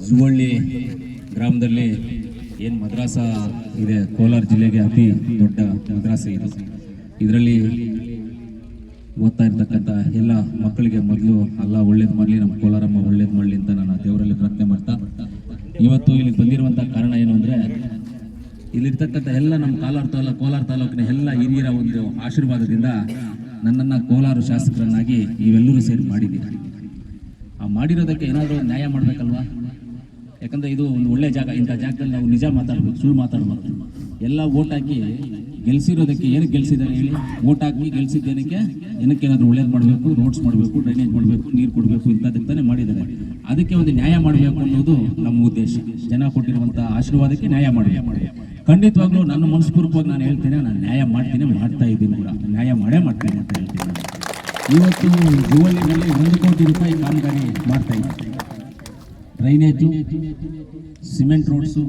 ಸುವಳ್ಳಿ ಗ್ರಾಮದಲ್ಲಿ ಏನು ಮದ್ರಾಸ ಇದೆ, ಕೋಲಾರ ಜಿಲ್ಲೆಗೆ ಅತಿ ದೊಡ್ಡ ಮದ್ರಾಸ ಇದು. ಇದರಲ್ಲಿ ಓದ್ತಾ ಇರ್ತಕ್ಕಂಥ ಎಲ್ಲ ಮಕ್ಕಳಿಗೆ ಮೊದಲು ಅಲ್ಲ ಒಳ್ಳೇದು ಮಾಡಲಿ, ನಮ್ಮ ಕೋಲಾರಮ್ಮ ಒಳ್ಳೇದು ಮಾಡಲಿ ಅಂತ ನಾನು ದೇವರಲ್ಲಿ ಪ್ರಾರ್ಥನೆ ಮಾಡ್ತಾ, ಇವತ್ತು ಇಲ್ಲಿ ಬಂದಿರುವಂಥ ಕಾರಣ ಏನು ಅಂದರೆ, ಇಲ್ಲಿರ್ತಕ್ಕಂಥ ಎಲ್ಲ ನಮ್ಮ ಕೋಲಾರ ತಾಲೂಕಿನ ಎಲ್ಲ ಹಿರಿಯರ ಒಂದು ಆಶೀರ್ವಾದದಿಂದ ನನ್ನನ್ನು ಕೋಲಾರ ಶಾಸಕರನ್ನಾಗಿ ನೀವೆಲ್ಲರೂ ಸೇರಿ ಮಾಡಿದ್ದೀರಿ. ಆ ಮಾಡಿರೋದಕ್ಕೆ ಏನಾದರೂ ನ್ಯಾಯ ಮಾಡಬೇಕಲ್ವಾ? ಯಾಕಂದರೆ ಇದು ಒಂದು ಒಳ್ಳೆ ಜಾಗ. ಇಂಥ ಜಾಗದಲ್ಲಿ ನಾವು ನಿಜ ಮಾತಾಡಬೇಕು, ಸುಳ್ಳು ಮಾತಾಡಬಾರ್ದು. ಎಲ್ಲ ಓಟ್ ಹಾಕಿ ಗೆಲ್ಸಿರೋದಕ್ಕೆ ಏನಕ್ಕೆ ಗೆಲ್ಸಿದ್ದಾರೆ ಹೇಳಿ? ಓಟ್ ಹಾಕಿ ಗೆಲ್ಸಿದ್ದೇನಕ್ಕೆ? ಏನಕ್ಕೇನಾದರೂ ಒಳ್ಳೇದು ಮಾಡಬೇಕು, ರೋಡ್ಸ್ ಮಾಡಬೇಕು, ಡ್ರೈನೇಜ್ ಮಾಡಬೇಕು, ನೀರು ಕೊಡಬೇಕು, ಇಂಥದ್ದಕ್ಕೆ ಮಾಡಿದ್ದಾರೆ. ಅದಕ್ಕೆ ಒಂದು ನ್ಯಾಯ ಮಾಡಬೇಕು ಅನ್ನೋದು ನಮ್ಮ ಉದ್ದೇಶ. ಜನ ಕೊಟ್ಟಿರುವಂಥ ಆಶೀರ್ವಾದಕ್ಕೆ ನ್ಯಾಯ ಮಾಡಬೇಕು. ಖಂಡಿತವಾಗ್ಲೂ ನನ್ನ ಮನಸ್ಪೂರ್ವಕವಾಗಿ ನಾನು ಹೇಳ್ತೇನೆ, ನಾನು ನ್ಯಾಯ ಮಾಡ್ತೀನಿ, ಮಾಡ್ತಾ ಇದ್ದೀನಿ ಕೂಡ, ನ್ಯಾಯ ಮಾಡ್ತೀನಿ ಅಂತ ಹೇಳ್ತೀನಿ. ಇವತ್ತು ಜುವಳ್ಳಿನಲ್ಲಿ 1 ಕೋಟಿ ರೂಪಾಯಿ ಕಾಮಗಾರಿ ಮಾಡ್ತಾ ಇದ್ದೀವಿ. ಡ್ರೈನೇಜು, ಸಿಮೆಂಟ್ ರೋಡ್ಸು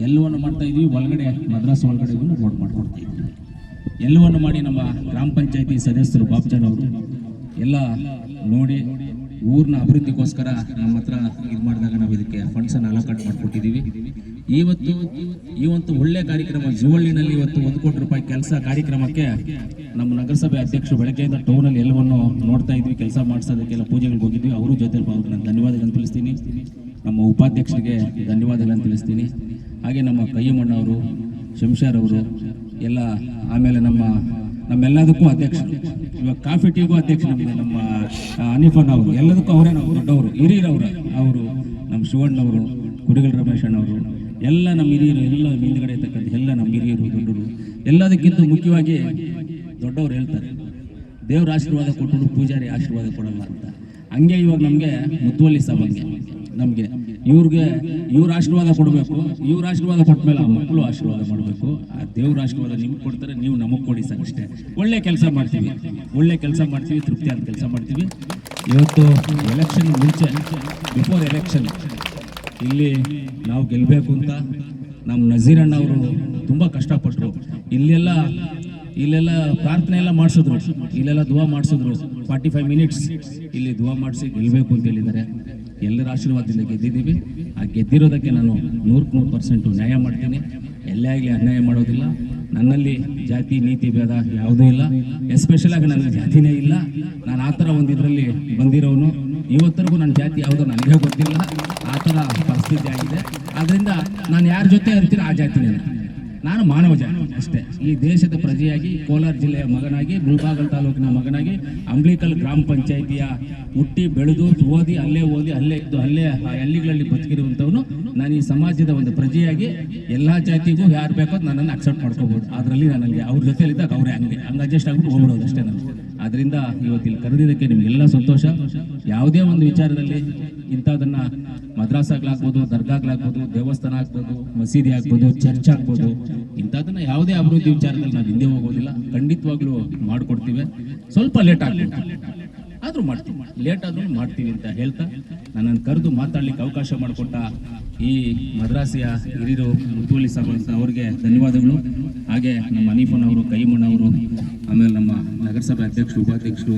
ಎಲ್ಲವನ್ನು ಮಾಡ್ತಾ ಇದ್ವಿ. ಒಳಗಡೆ ಮದ್ರಾಸ್ ಒಳಗಡೆ ರೋಡ್ ಮಾಡ್ಕೊಡ್ತಾ ಇದ್ವಿ. ಎಲ್ಲವನ್ನು ಮಾಡಿ ನಮ್ಮ ಗ್ರಾಮ ಪಂಚಾಯತಿ ಸದಸ್ಯರು ಬಾಬ್ಜಾನ್ ಅವರು ಎಲ್ಲ ನೋಡಿ ಊರಿನ ಅಭಿವೃದ್ಧಿಗೋಸ್ಕರ ನಮ್ಮ ಹತ್ರ ಇದು ಮಾಡಿದಾಗ ನಾವು ಇದಕ್ಕೆ ಫಂಡ್ಸನ್ನು ಅಲೋಕೇಟ್ ಮಾಡಿಕೊಟ್ಟಿದ್ದೀವಿ. ಇವತ್ತು ಒಳ್ಳೆ ಕಾರ್ಯಕ್ರಮ ಜುವಳ್ಳಿನಲ್ಲಿ ಇವತ್ತು 1 ಕೋಟಿ ರೂಪಾಯಿ ಕೆಲಸ ಕಾರ್ಯಕ್ರಮಕ್ಕೆ ನಮ್ಮ ನಗರಸಭೆ ಅಧ್ಯಕ್ಷರು ಬೆಳಗ್ಗೆಯಿಂದ ಟೌನಲ್ಲಿ ಎಲ್ಲವನ್ನು ನೋಡ್ತಾ ಇದ್ವಿ. ಕೆಲಸ ಮಾಡಿಸೋದಕ್ಕೆಲ್ಲ ಪೂಜೆಗಳಿಗೆ ಹೋಗಿದ್ವಿ. ಅವರು ಜೊತೆ ನಾನು ಧನ್ಯವಾದಗಳನ್ನು ತಿಳಿಸ್ತೀನಿ. ನಮ್ಮ ಉಪಾಧ್ಯಕ್ಷರಿಗೆ ಧನ್ಯವಾದಗಳನ್ನು ತಿಳಿಸ್ತೀನಿ. ಹಾಗೆ ನಮ್ಮ ಕೈಯಮ್ಮಣ್ಣವರು, ಶಂಶಾರ್ ಅವರು ಎಲ್ಲ, ಆಮೇಲೆ ನಮ್ಮೆಲ್ಲದಕ್ಕೂ ಅಧ್ಯಕ್ಷರು. ಇವಾಗ ಕಾಫಿ ಟೀಗೂ ಅಧ್ಯಕ್ಷ ನಮಗೆ ನಮ್ಮ ಹನೀಫನ್ ಅವರು, ಎಲ್ಲದಕ್ಕೂ ಅವರೇ ನಾವು ದೊಡ್ಡವರು, ಹಿರಿಯರವರು. ಅವರು ನಮ್ಮ ಶಿವಣ್ಣವರು, ಕುಡಿಗಲ್ ರಮೇಶ್ ಅಣ್ಣವರು ಎಲ್ಲ ನಮ್ಮ ಹಿರಿಯರು, ಎಲ್ಲ ಹಿಂದ್ಗಡೆ ಇರ್ತಕ್ಕಂಥ ಎಲ್ಲ ನಮ್ಮ ಹಿರಿಯರು, ದೊಡ್ಡವರು. ಎಲ್ಲದಕ್ಕಿಂತ ಮುಖ್ಯವಾಗಿ ದೊಡ್ಡವರು ಹೇಳ್ತಾರೆ, ದೇವ್ರ ಆಶೀರ್ವಾದ ಕೊಟ್ಟರು ಪೂಜಾರಿ ಆಶೀರ್ವಾದ ಕೊಡಲ್ಲ ಅಂತ. ಹಂಗೆ ಇವಾಗ ನಮಗೆ ಮುತ್ತುವಲ್ಲಿ ಸಾಬಂಗೆ ನಮಗೆ ಇವ್ರ ಆಶೀರ್ವಾದ ಕೊಡಬೇಕು. ಇವ್ರ ಆಶೀರ್ವಾದ ಕೊಟ್ಟ ಮೇಲೆ ಆ ಮಕ್ಕಳು ಆಶೀರ್ವಾದ ಮಾಡಬೇಕು. ಆ ದೇವ್ರ ಆಶೀರ್ವಾದ ನಿಮ್ಗೆ ಕೊಡ್ತಾರೆ, ನೀವು ನಮಗೆ ಕೊಡಿ ಸರ್, ಅಷ್ಟೇ. ಒಳ್ಳೆ ಕೆಲಸ ಮಾಡ್ತೀವಿ, ತೃಪ್ತಿಯಾದ ಕೆಲಸ ಮಾಡ್ತೀವಿ. ಇವತ್ತು ಎಲೆಕ್ಷನ್ ಮುಂಚೆ, ಬಿಫೋರ್ ಎಲೆಕ್ಷನ್ ಇಲ್ಲಿ ನಾವು ಗೆಲ್ಲಬೇಕು ಅಂತ ನಮ್ಮ ನಜೀರಣ್ಣ ಅವರು ತುಂಬ ಕಷ್ಟಪಟ್ಟರು. ಇಲ್ಲೆಲ್ಲ ಪ್ರಾರ್ಥನೆ ಎಲ್ಲ ಮಾಡಿಸಿದ್ರು, ಇಲ್ಲೆಲ್ಲ ದುವಾ ಮಾಡಿಸಿದ್ರು. 45 ಮಿನಿಟ್ಸ್ ಇಲ್ಲಿ ದುವಾ ಮಾಡಿಸಿ ಗೆಲ್ಲಬೇಕು ಅಂತ ಹೇಳಿದ್ದಾರೆ. ಎಲ್ಲರ ಆಶೀರ್ವಾದದಿಂದ ಗೆದ್ದಿದ್ದೀವಿ. ಆ ಗೆದ್ದಿರೋದಕ್ಕೆ ನಾನು 100% ನ್ಯಾಯ ಮಾಡ್ತೀನಿ. ಎಲ್ಲೇ ಆಗಲಿ ಅನ್ಯಾಯ ಮಾಡೋದಿಲ್ಲ. ನನ್ನಲ್ಲಿ ಜಾತಿ ನೀತಿ ಭೇದ ಯಾವುದೂ ಇಲ್ಲ. ಎಸ್ಪೆಷಲಾಗಿ ನನಗೆ ಜಾತಿನೇ ಇಲ್ಲ. ನಾನು ಆ ಥರ ಒಂದು ಇದರಲ್ಲಿ ಬಂದಿರೋನು. ಇವತ್ತರೆಗೂ ನನ್ನ ಜಾತಿ ಯಾವುದೋ ನನಗೆ ಗೊತ್ತಿಲ್ಲ. ಆ ಥರ ಪರಿಸ್ಥಿತಿ ಆಗಿದೆ. ಆದ್ದರಿಂದ ನಾನು ಯಾರ ಜೊತೆ ಇರ್ತೀನಿ ಆ ಜಾತಿನೇ. ನಾನು ಮಾನವ ಜಾತಿ ಅಷ್ಟೇ. ಈ ದೇಶದ ಪ್ರಜೆಯಾಗಿ, ಕೋಲಾರ ಜಿಲ್ಲೆಯ ಮಗನಾಗಿ, ಮುಳಬಾಗಲ್ ತಾಲೂಕಿನ ಮಗನಾಗಿ, ಅಂಬ್ಲಿಕಲ್ ಗ್ರಾಮ ಪಂಚಾಯಿತಿಯ ಹುಟ್ಟಿ ಬೆಳೆದು ಓದಿ ಅಲ್ಲೇ ಇದ್ದು ಅಲ್ಲೇ ಹಳ್ಳಿಗಳಲ್ಲಿ ಬದುಕಿರುವಂಥವನು ನಾನು. ಈ ಸಮಾಜದ ಒಂದು ಪ್ರಜೆಯಾಗಿ ಎಲ್ಲ ಜಾತಿಗೂ ಯಾರು ಬೇಕೋ ನನ್ನನ್ನು ಅಕ್ಸೆಪ್ಟ್ ಮಾಡ್ಕೋಬೋದು. ಅದರಲ್ಲಿ ನನಗೆ ಅವ್ರ ಜೊತೆಲಿದ್ದಾಗ ಅವರೇ ಹಂಗೆ ಅಡ್ಜಸ್ಟ್ ಆಗ್ಬಿಟ್ಟು ಹೋಗ್ಬಿಡೋದು ಅಷ್ಟೇ ನಾನು. ಅದರಿಂದ ಇವತ್ತಿಲ್ಲಿ ಕರೆದಿದ್ದಕ್ಕೆ ನಿಮಗೆಲ್ಲ ಸಂತೋಷ. ಯಾವುದೇ ಒಂದು ವಿಚಾರದಲ್ಲಿ ಇಂಥದನ್ನು ಮದ್ರಾಸಾಗ್ಲಾಗ್ಬೋದು, ದರ್ಗಾಗ್ಲಾಗ್ಬೋದು, ದೇವಸ್ಥಾನ ಆಗ್ಬೋದು, ಮಸೀದಿ ಆಗ್ಬೋದು, ಚರ್ಚ್ ಆಗ್ಬೋದು, ಇಂಥದನ್ನ ಯಾವುದೇ ಅಭಿವೃದ್ಧಿ ವಿಚಾರದಲ್ಲಿ ನಾವು ಹಿಂದೆ ಹೋಗೋದಿಲ್ಲ. ಖಂಡಿತವಾಗ್ಲೂ ಮಾಡಿಕೊಡ್ತೀವಿ. ಸ್ವಲ್ಪ ಲೇಟ್ ಆಗ್ಬೋದು, ಆದರೂ ಮಾಡ್ತೀವಿ, ಲೇಟ್ ಆದ್ರೂ ಮಾಡ್ತೀವಿ ಅಂತ ಹೇಳ್ತಾ ನನ್ನನ್ನು ಕರೆದು ಮಾತಾಡ್ಲಿಕ್ಕೆ ಅವಕಾಶ ಮಾಡಿಕೊಟ್ಟ ಈ ಮದ್ರಾಸಿಯ ಹಿರಿಯರು ಮುತ್ತುವಳ್ಳಿ ಸಾಬ್ ಅಂತ ಅವ್ರಿಗೆ ಧನ್ಯವಾದಗಳು. ಹಾಗೆ ನಮ್ಮ ಹನೀಫನ್ ಅವರು, ಕೈಮಣ್ಣವರು, ಆಮೇಲೆ ನಮ್ಮ ನಗರಸಭೆ ಅಧ್ಯಕ್ಷರು, ಉಪಾಧ್ಯಕ್ಷರು,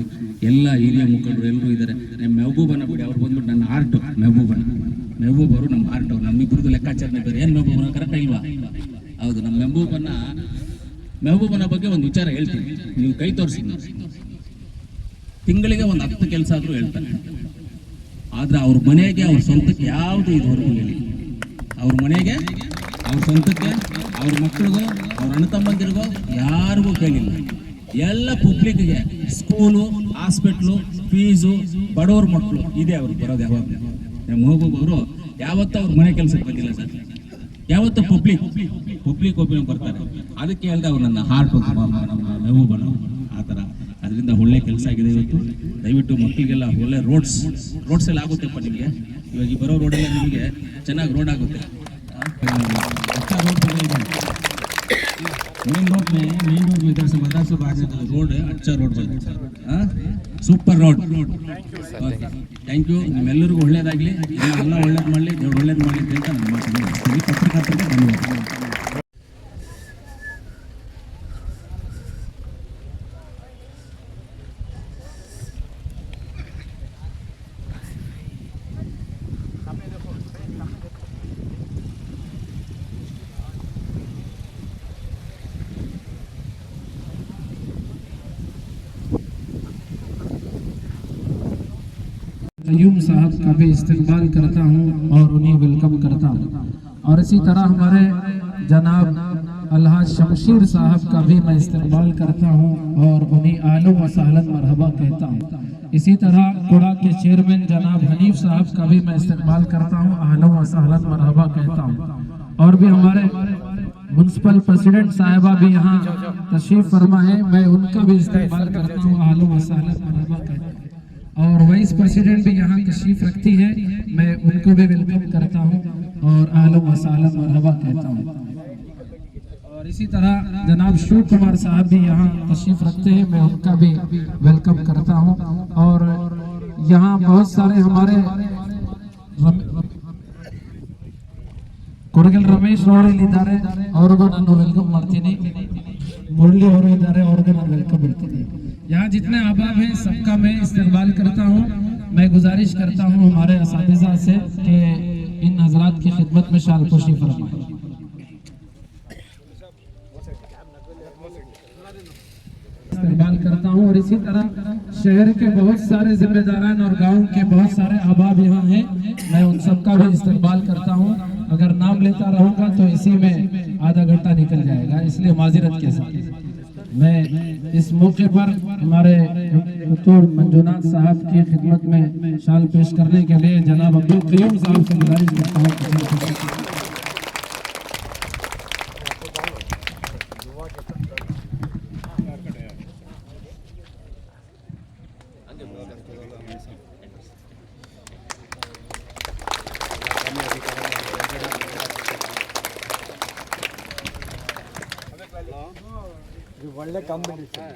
ಎಲ್ಲ ಹಿರಿಯ ಮುಖಂಡರು ಎಲ್ಲರೂ ಇದ್ದಾರೆ. ನಮ್ಮ ಮೆಹಬೂಬನ ಬಿಡಿ, ಅವ್ರು ಬಂದ್ಬಿಟ್ಟು ನನ್ನ ಆರ್ಟ್ ಮೆಹಬೂಬ್ ಅವರು ನಮ್ಮ ಆರ್ಟ್, ನಮ್ಮಿಬ್ಬರದ್ದು ಲೆಕ್ಕಾಚಾರನೆ ಬೇರೆ. ಏನು ಮೆಹಬೂಬನ ಕರೆಕ್ಟ್ ಇಲ್ವಾ? ಹೌದು. ನಮ್ಮ ಮೆಹಬೂಬನ ಬಗ್ಗೆ ಒಂದು ವಿಚಾರ ಹೇಳ್ತೀನಿ, ನೀವು ಕೈ ತೋರಿಸಿ. ತಿಂಗಳಿಗೆ ಒಂದು 10 ಕೆಲಸ ಆದರೂ ಹೇಳ್ತಾರೆ. ಆದ್ರೆ ಅವ್ರ ಮನೆಗೆ, ಅವ್ರ ಸ್ವಂತಕ್ಕೆ ಯಾವುದು ಇದುವರೆಗೂ ಹೇಳಿ. ಅವ್ರ ಮನೆಗೆ, ಅವ್ರ ಸ್ವಂತಕ್ಕೆ, ಅವ್ರ ಮಕ್ಕಳಿಗೋ, ಅವ್ರ ಅಣ್ಣ ತಮ್ಮಂದಿರಿಗೋ ಯಾರಿಗೂ ಕೇಳಿಲ್ಲ. ಎಲ್ಲ ಪಬ್ಲಿಕ್ಗೆ, ಸ್ಕೂಲು, ಹಾಸ್ಪಿಟ್ಲು, ಫೀಸು, ಬಡವ್ರ ಮಕ್ಕಳು ಇದೆ ಅವ್ರಿಗೆ ಬರೋದು. ಯಾವಾಗ ಮೆಹಬೂಬ್ ಅವರು ಯಾವತ್ತೂ ಅವ್ರ ಮನೆ ಕೆಲಸಕ್ಕೆ ಬಂದಿಲ್ಲ ಸರ್. ಯಾವತ್ತೂ ಪಬ್ಲಿಕ್ ಒಪಿನಿಯನ್ ಬರ್ತಾರೆ. ಅದಕ್ಕೆ ಹೇಳ್ದೆ ಅವ್ರು ನನ್ನ ಹಾರ್ಟ್ ನಮ್ಮ ಮೆಹಬೂಬನ ಆ ಥರ. ಅದರಿಂದ ಒಳ್ಳೆ ಕೆಲಸ ಆಗಿದೆ ಇವತ್ತು. ದಯವಿಟ್ಟು ಮಕ್ಕಳಿಗೆಲ್ಲ ಒಳ್ಳೆ ರೋಡ್ಸ್ ಎಲ್ಲ ಆಗುತ್ತೆಪ್ಪ ನಿಮಗೆ. ಇವಾಗ ಈ ಬರೋ ರೋಡೆಲ್ಲ ನಿಮಗೆ ಚೆನ್ನಾಗಿ ರೋಡ್ ಆಗುತ್ತೆ. मेन रोड में इधर से मद्रास रोड है, अच्छा रोड बना, ಸೂಪರ್ ರೋಡ್. Thank you. ನಿಮ್ಮೆಲ್ಲರಿಗೂ ಒಳ್ಳೇದಾಗಲಿ, ಎಲ್ಲ ಒಳ್ಳೇದು ಮಾಡಲಿ, ದೇವ್ರು ಒಳ್ಳೇದು ಮಾಡಲಿ ಅಂತ ನನ್ನ ಮಾತನ್ನು ಪತ್ರಕರ್ತರಿಗೆ ಧನ್ಯವಾದ. कयूम साहब का भी इस्तकबाल करता हूँ और उन्हें वेलकम करता हूँ। और इसी तरह हमारे जनाब अलहाज शमशीर साहब का भी मैं इस्तकबाल करता हूँ और उन्हें आलो व सहलन मरहबा कहता हूँ। इसी तरह कुड़ा के चेयरमैन जनाब हनीफ साहब का भी मैं इस्तकबाल करता हूँ, आलो व सहलन मरहबा कहता हूँ। और भी हमारे म्युनिसिपल प्रेसिडेंट साहिबा भी यहाँ तशरीफ फरमा है, मैं उनका भी इस्तेमाल करता हूँ, आलो व सहलन मरहबा कहता हूँ। और वाइस प्रेसिडेंट भी यहाँ तशरीफ रखती है, मैं उनको भी वेलकम करता हूँ और आलो व सहलन मरहबा कहता हूँ। और इसी तरह जनाब शिव कुमार साहब भी यहाँ तशरीफ रखते हैं, मैं उनका भी वेलकम करता हूँ। और यहाँ बहुत सारे हमारे ಕೊರಗಲ್ ರಮೇಶ್ ಅವರು ಇಲ್ಲಿದ್ದಾರೆ, ಅವ್ರಿಗೂ ನಾನು ವೆಲ್ಕಮ್ ಮಾಡ್ತೀನಿ। ಮುರಳಿ ಅವರು ಇದ್ದಾರೆ, ಅವ್ರಿಗೂ ನಾನು ವೆಲ್ಕಮ್ ಮಾಡ್ತೀನಿ। यहाँ जितने अहबाब हैं सबका मैं इस्तकबाल करता हूँ। मैं गुजारिश करता हूँ हमारे असातिज़ा से कि इन हजरात की खिदमत में शालपोशी फरमाएं। इस्तेमाल करता हूँ। और इसी तरह शहर के बहुत सारे जिम्मेदारान और गांव के बहुत सारे अहबाब यहाँ हैं, मैं उन सबका भी इस्तेमाल करता हूँ। अगर नाम लेता रहूँगा तो इसी में आधा घंटा निकल जाएगा, इसलिए माजिरत के साथ मैं इस मौके पर हमारे डॉक्टर मंजूनाथ साहब की खिदमत में शाल पेश करने के लिए जनाब अब्दुल कयूम साहब से गुजारिश करता हूँ। ಒಳ್ಳೆ ಕಾಂಪಿಟೇಷನ್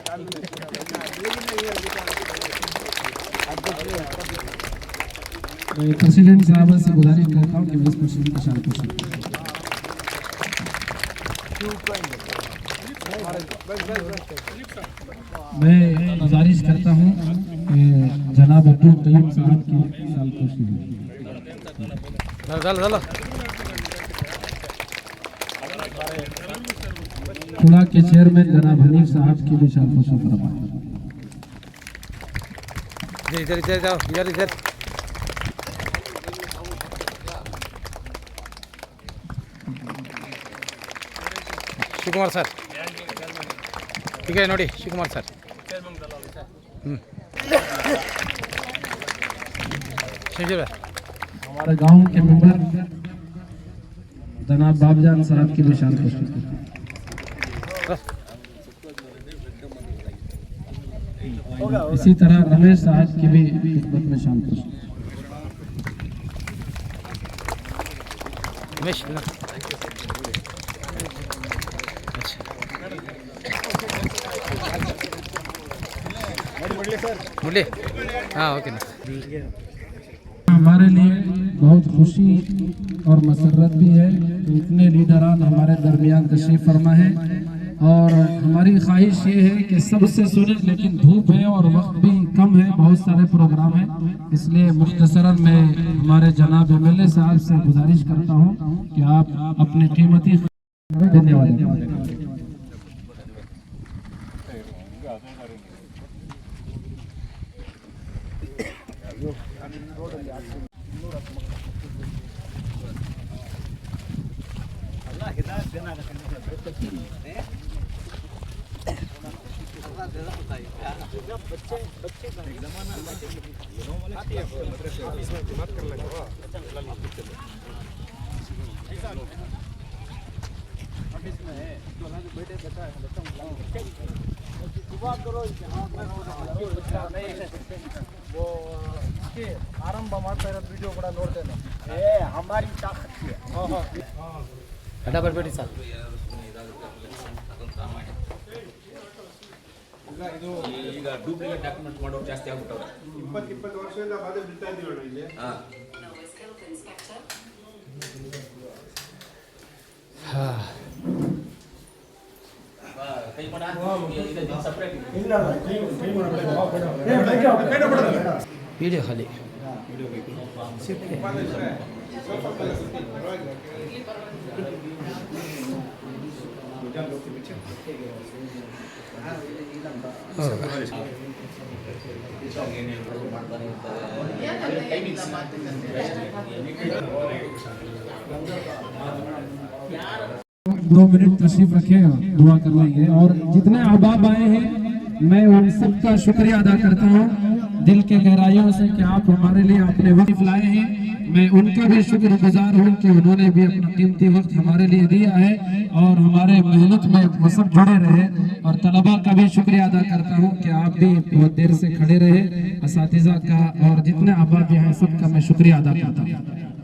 प्रेसिडेंट साहब से गुजारिश करता हूँ कि वाइस प्रेसिडेंट का शाल पेश मैं गुजारिश करता हूँ कि जनाब अब्दुल कयूम साहब की शाल पेश खुला के चेयरमैन जनाब हनीफ साहब की भी शालपोशी फरमाएं। इधर इधर जाओ, इधर इधर ಶಿವಕುಮಾರ್ ಸರ್ ठीक है ನೋಡಿ ಶಿವಕುಮಾರ್ ಸರ್ हमारे गांव के मेंबर जनाब बाबजान साहब की भी शालपोशी। इसी तरह रमेश साहब की भी खिदमत में शालपोशी। रमेश मुरली हाँ ओके ना। हमारे लिए बहुत खुशी और मसरत भी है कि इतने लीडरान हमारे दरमियान तशरीफ फरमा है। और हमारी ख्वाहिश ये है कि सबसे सुने, लेकिन धूप है और वक्त भी कम है, बहुत सारे प्रोग्राम हैं, इसलिए मुख्तसरन मैं हमारे जनाब एमएलए साहब से गुजारिश करता हूँ कि आप अपने कीमती धन्यवाद। ಆರಂಭ ಮಾಡ್ತಾ ಇರೋದು ವಿಡಿಯೋ ಕೂಡ ನೋಡ್ತೇನೆ ಹಮಾರಿ ತಾಕತ್ ಅಡ್ಡ ಬರಬೇಡಿ ಸರ್ ಇದು ಈಗ ಡೂಪ್ಲಿಕೇಟ್ ಡಾಕ್ಯುಮೆಂಟ್ ಮಾಡೋರು ಜಾಸ್ತಿ ಆಗ್ಬಿಟ್ಟವ್ರೆ 20 ವರ್ಷದಿಂದ ಬಾಧೆ ಬಿಡ್ತಾ ಇದೀವಿ ಅಣ್ಣ ಇಲ್ಲಿ ಕೈ ಮಾಡ ಸಪ್ರೇಟ್ ಇಲ್ಲ ಕೈ ಮಾಡಬೇಡ ವಿಡಿಯೋ ಖಾಲಿ दो मिनट तशरीफ रखे, दुआ कर लेंगे। और जितने अहबाब आए हैं मैं उन सबका शुक्रिया अदा करता हूँ दिल के गहराइयों से कि आप हमारे लिए अपने वक्त लाए हैं। मैं उनका भी शुक्रगुजार हूँ कि उन्होंने भी अपना कीमती वक्त हमारे लिए दिया है और हमारे मेहनत में वो सब जुड़े रहे। और तलबा का भी शुक्रिया अदा करता हूँ कि आप भी बहुत देर से खड़े रहे। असातिज़ा का और जितने अहबाब यहाँ सबका मैं शुक्रिया अदा करता हूँ।